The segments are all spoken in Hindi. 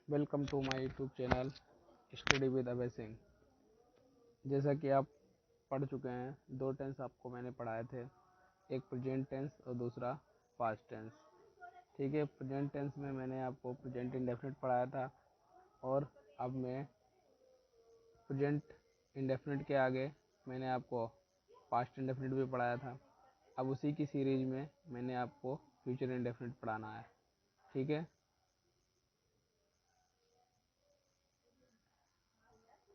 Welcome to my YouTube channel study with Abhay Singh. जैसा कि आप पढ़ चुके हैं, दो टेंस आपको मैंने पढ़ाए थे, एक प्रेजेंट टेंस और दूसरा पास्ट टेंस। ठीक है, प्रेजेंट टेंस में मैंने आपको प्रेजेंट इंडेफिनिट पढ़ाया था और अब मैं प्रेजेंट इंडेफिनिट के आगे मैंने आपको पास्ट इंडेफिनिट भी पढ़ाया था। अब उसी की सीरीज में मैंने आपको फ्यूचर इंडेफिनिट पढ़ाना है। ठीक है,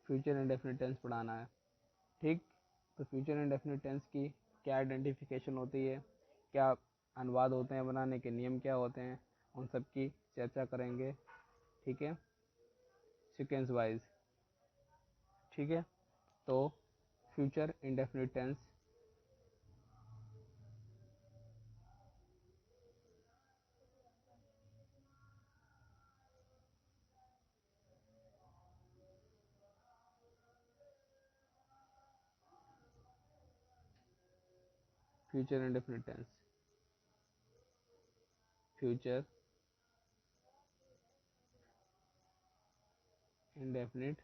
फ्यूचर इंडेफिनिट टेंस पढ़ाना है। ठीक, तो फ्यूचर इंडेफिनिट टेंस की क्या आइडेंटिफिकेशन होती है, क्या अनुवाद होते हैं, बनाने के नियम क्या होते हैं, उन सब की चर्चा करेंगे। ठीक है, सीक्वेंस वाइज। ठीक है, तो future indefinite tense, future indefinite tense, future indefinite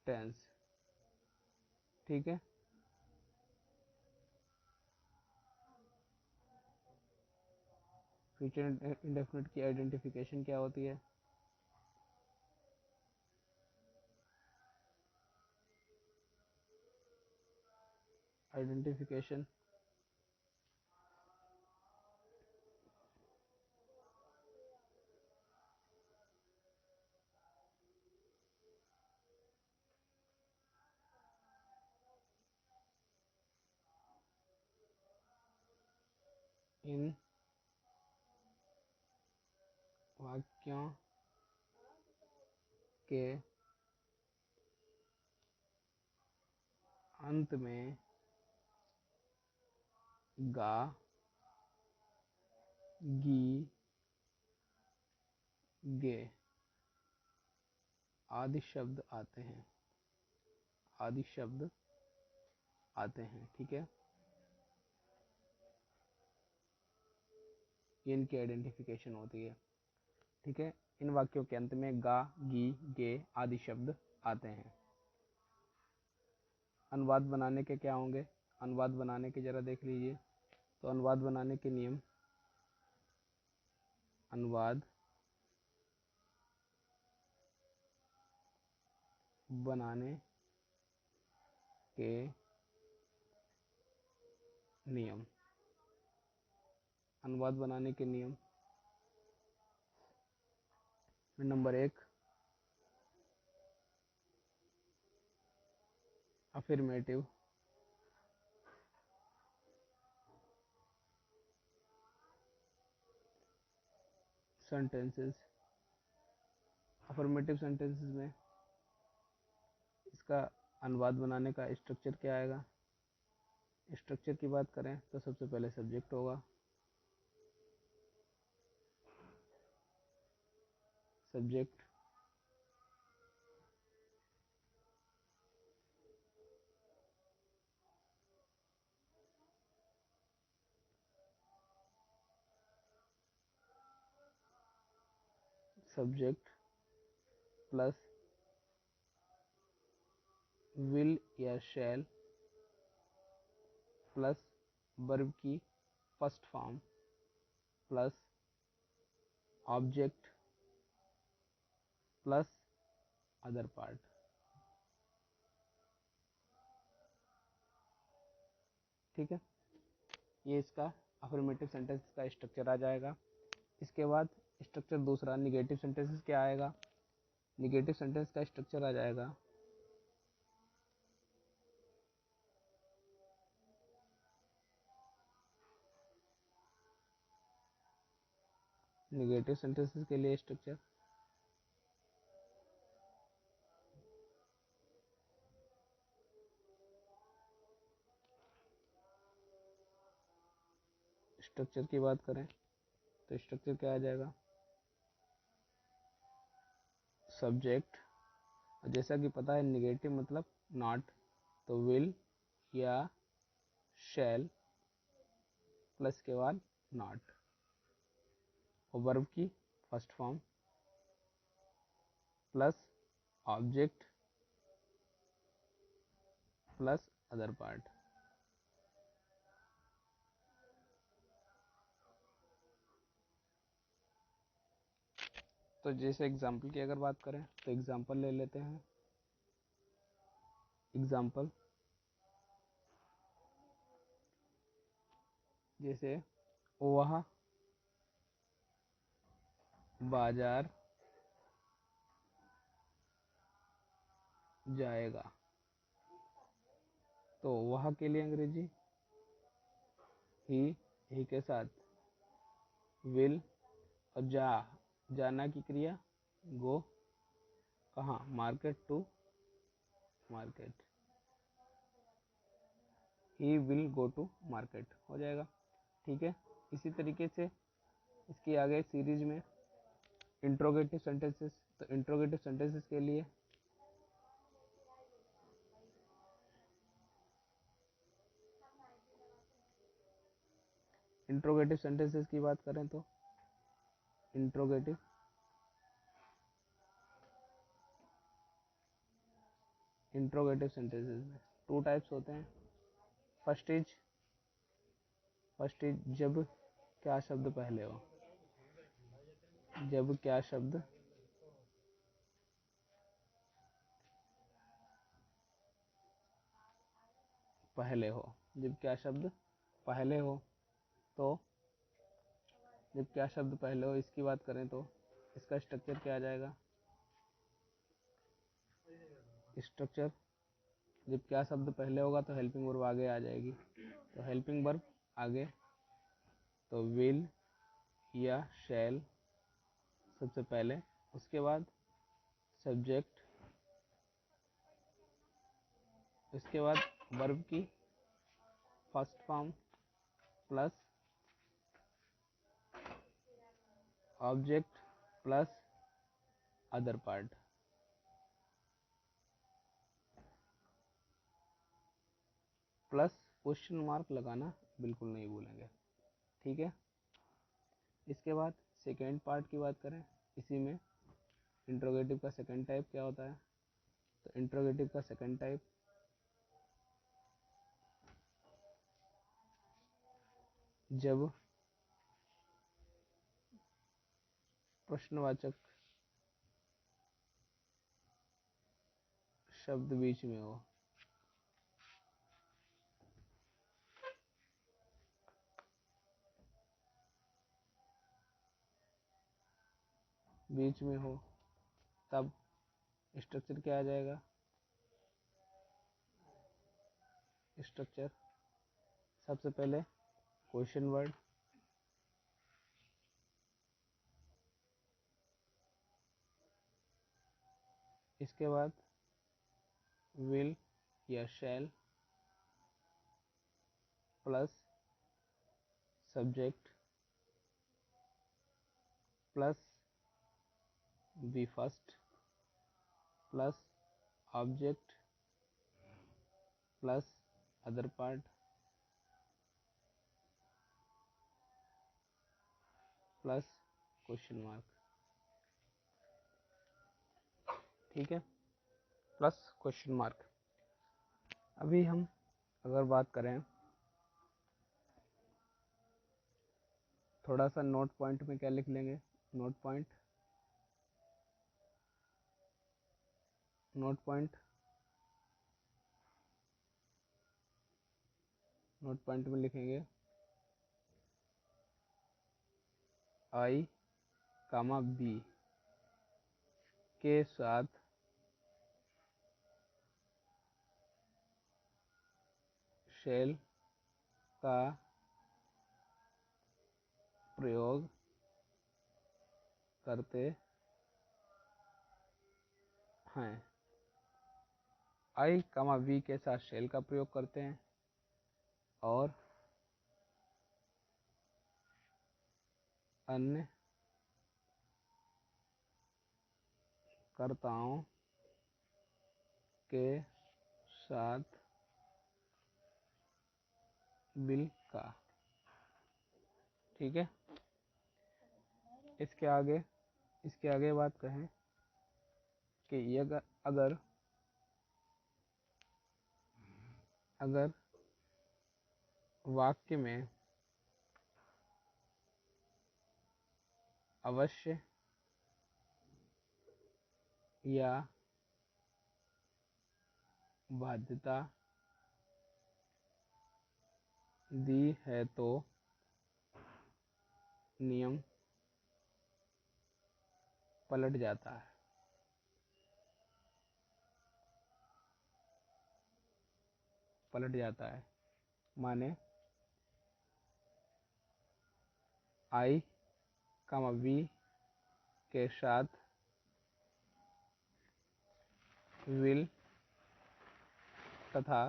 tense. ठीक है, फ्यूचर इंडेफिनिट की आइडेंटिफिकेशन क्या होती है? आइडेंटिफिकेशन इन वाक्यों के अंत में गा, गी, गे आदि शब्द आते हैं, आदि शब्द आते हैं। ठीक है, ये इनकी आइडेंटिफिकेशन होती है। ठीक है, इन वाक्यों के अंत में गा, गी, गे आदि शब्द आते हैं। अनुवाद बनाने के क्या होंगे? अनुवाद बनाने के जरा देख लीजिए। तो अनुवाद बनाने के नियम, अनुवाद बनाने के नियम, अनुवाद बनाने के नियम number 1, affirmative sentences. Affirmative sentences में इसका अनुवाद बनाने का स्ट्रक्चर क्या आएगा? स्ट्रक्चर की बात करें तो सबसे पहले सब्जेक्ट होगा, सब्जेक्ट, सब्जेक्ट प्लस विल या शैल प्लस वर्ब की first form plus object plus other part. ठीक है, ये इसका अफर्मेटिव सेंटेंस का स्ट्रक्चर आ जाएगा। इसके बाद स्ट्रक्चर दूसरा, निगेटिव सेंटेंसेस क्या आएगा? निगेटिव सेंटेंस का स्ट्रक्चर आ जाएगा निगेटिव सेंटेंसेस के लिए स्ट्रक्चर स्ट्रक्चर की बात करें तो स्ट्रक्चर क्या आ जाएगा? सब्जेक्ट, जैसा कि पता है निगेटिव मतलब नॉट, तो विल या शैल प्लस के बाद नॉट, और वर्ब की first form plus object plus other part. तो जैसे एग्जाम्पल की अगर बात करें तो एग्जाम्पल ले लेते हैं। एग्जाम्पल जैसे वह बाजार जाएगा, तो वह के लिए अंग्रेजी ही के साथ विल, और जाना की क्रिया गो, कहाँ, market, to market, he will go to market हो जाएगा। ठीक है, इसी तरीके से इसकी आगे सीरीज में इंट्रोगेटिव सेंटेंसेस, तो इंट्रोगेटिव सेंटेंसेस के लिए इंट्रोगेटिव सेंटेंसेस की बात करें तो इंट्रोगेटिव सेंटेंसेस में टू टाइप्स होते हैं। फर्स्ट इज जब क्या शब्द पहले हो, जब क्या शब्द पहले हो, जब क्या शब्द पहले हो। तो जब क्या शब्द पहले हो इसकी बात करें तो इसका स्ट्रक्चर क्या आ जाएगा, स्ट्रक्चर जब क्या शब्द पहले होगा तो हेल्पिंग वर्ब आगे आ जाएगी, तो हेल्पिंग वर्ब आगे तो विल या शैल सबसे पहले, उसके बाद सब्जेक्ट, उसके बाद वर्ब की first form plus object plus other part. Plus question mark लगाना बिल्कुल नहीं भूलेंगे। ठीक है, इसके बाद सेकेंड पार्ट की बात करें, इसी में इंट्रोगेटिव का सेकेंड टाइप क्या होता है, तो इंट्रोगेटिव का सेकेंड टाइप जब प्रश्नवाचक शब्द बीच में हो, बीच में हो तब स्ट्रक्चर क्या आ जाएगा, स्ट्रक्चर सबसे पहले क्वेश्चन वर्ड, इसके बाद विल या shall plus subject plus be first plus object plus other part plus question mark. ठीक है, प्लस क्वेश्चन मार्क। अभी हम अगर बात करें थोड़ा सा नोट पॉइंट में क्या लिख लेंगे, note point note point note point में लिखेंगे आई कामा बी के साथ शेल का प्रयोग करते हैं, आई कामा बी के साथ शेल का प्रयोग करते हैं और अन्य कर्ताओं के साथ बिल का। ठीक है, इसके आगे इसके आगे बात कहें कि ये अगर अगर वाक्य में अवश्य या बाध्यता दी है तो नियम पलट जाता है। पलट जाता है माने आई कामा वी के साथ विल तथा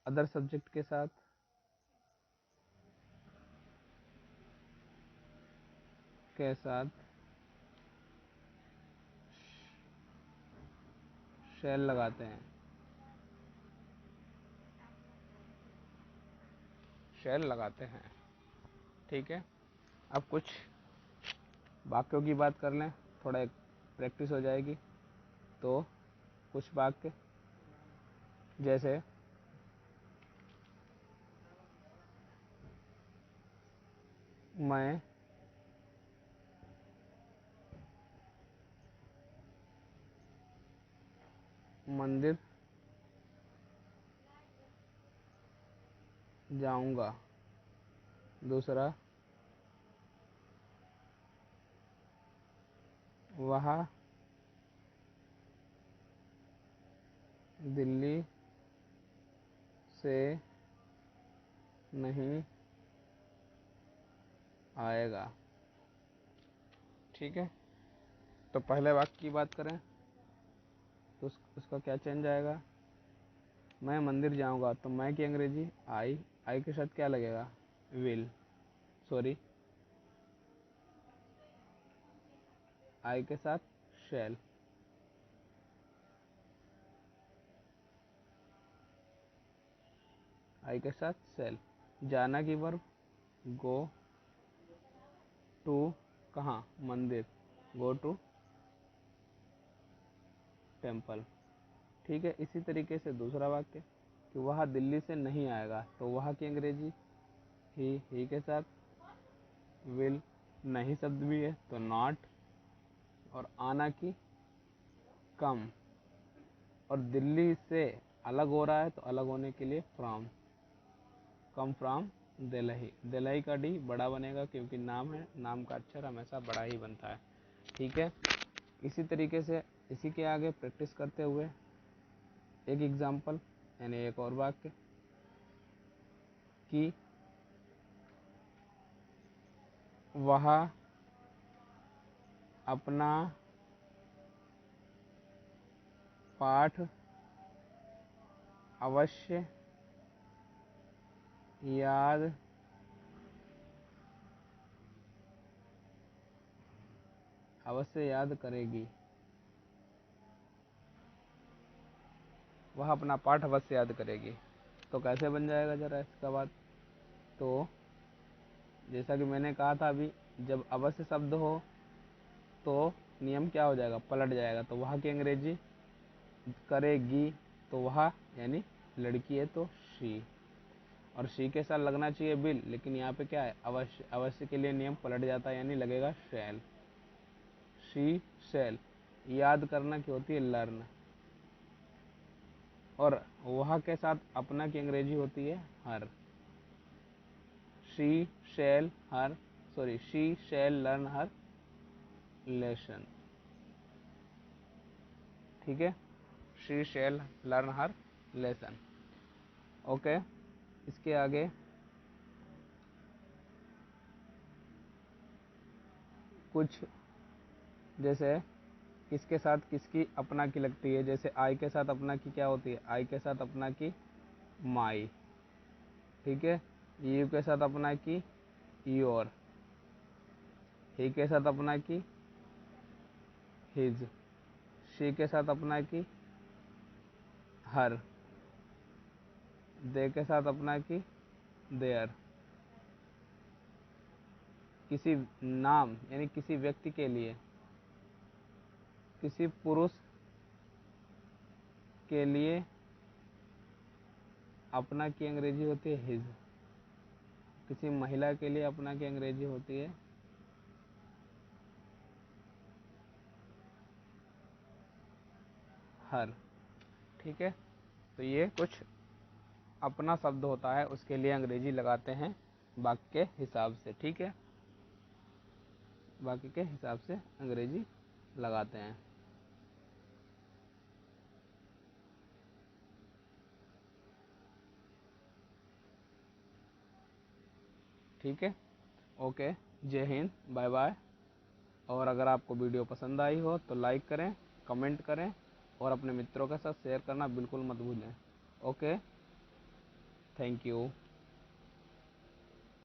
अदर सब्जेक्ट के साथ शैल लगाते हैं। शैल लगाते हैं। ठीक है, अब कुछ वाक्यों की बात कर लें, थोड़ा एक प्रैक्टिस हो जाएगी। तो कुछ वाक्य जैसे मैं मंदिर जाऊंगा। दूसरा, वह दिल्ली से नहीं आएगा। ठीक है, तो पहले वाक्य की बात करें तो उसका क्या चेंज आएगा। मैं मंदिर जाऊंगा, तो मैं की अंग्रेजी आई के साथ क्या लगेगा, विल। सॉरी, आई के साथ शैल। आई के साथ शैल। जाना की वर्ब गो टू, कहाँ, मंदिर, गो टू टेम्पल। ठीक है, इसी तरीके से दूसरा वाक्य कि वह दिल्ली से नहीं आएगा, तो वह की अंग्रेजी ही के साथ विल, नहीं शब्द भी है तो नॉट, और आना की कम, और दिल्ली से अलग हो रहा है तो अलग होने के लिए from, come from Delhi. Delhi का डी बड़ा बनेगा क्योंकि नाम है, नाम का अक्षर हमेशा बड़ा ही बनता है। ठीक है, इसी तरीके से इसी के आगे प्रैक्टिस करते हुए एक एग्जाम्पल यानी एक और वाक्य कि वह अपना पाठ अवश्य याद करेगी। वह अपना पाठ अवश्य याद करेगी। तो कैसे बन जाएगा जरा इसका बात। तो जैसा कि मैंने कहा था अभी, जब अवश्य शब्द हो तो नियम क्या हो जाएगा, पलट जाएगा। तो वह की अंग्रेजी करेगी, तो वह यानी लड़की है तो शी, और शी के साथ लगना चाहिए बिल, लेकिन यहाँ पे क्या है, अवश्य। अवश्य के लिए नियम पलट जाता है यानी लगेगा शैल। शी शैल। याद करना की होती है लर्न, और वह के साथ अपना की अंग्रेजी होती है her. She shall her, sorry, she shall learn her lesson. ठीक है, she shall learn her lesson. Okay, इसके आगे कुछ जैसे किसके साथ किसकी अपना की लगती है। जैसे आई के साथ अपना की क्या होती है, आई के साथ अपना की माई। ठीक है, यू के साथ अपना की योर, ही के साथ अपना की हिज, शी के साथ अपना की हर, दे के साथ अपना की देयर, किसी नाम यानी किसी व्यक्ति के लिए, किसी पुरुष के लिए अपना की अंग्रेजी होती है हिज, किसी महिला के लिए अपना की अंग्रेजी होती है हर। ठीक है, तो ये कुछ अपना शब्द होता है, उसके लिए अंग्रेजी लगाते हैं वाक्य के हिसाब से। ठीक है, वाक्य के हिसाब से अंग्रेजी लगाते हैं। ठीक है, ओके, जय हिंद, बाय बाय। और अगर आपको वीडियो पसंद आई हो तो लाइक करें, कमेंट करें और अपने मित्रों के साथ शेयर करना बिल्कुल मत भूलें। Okay, thank you.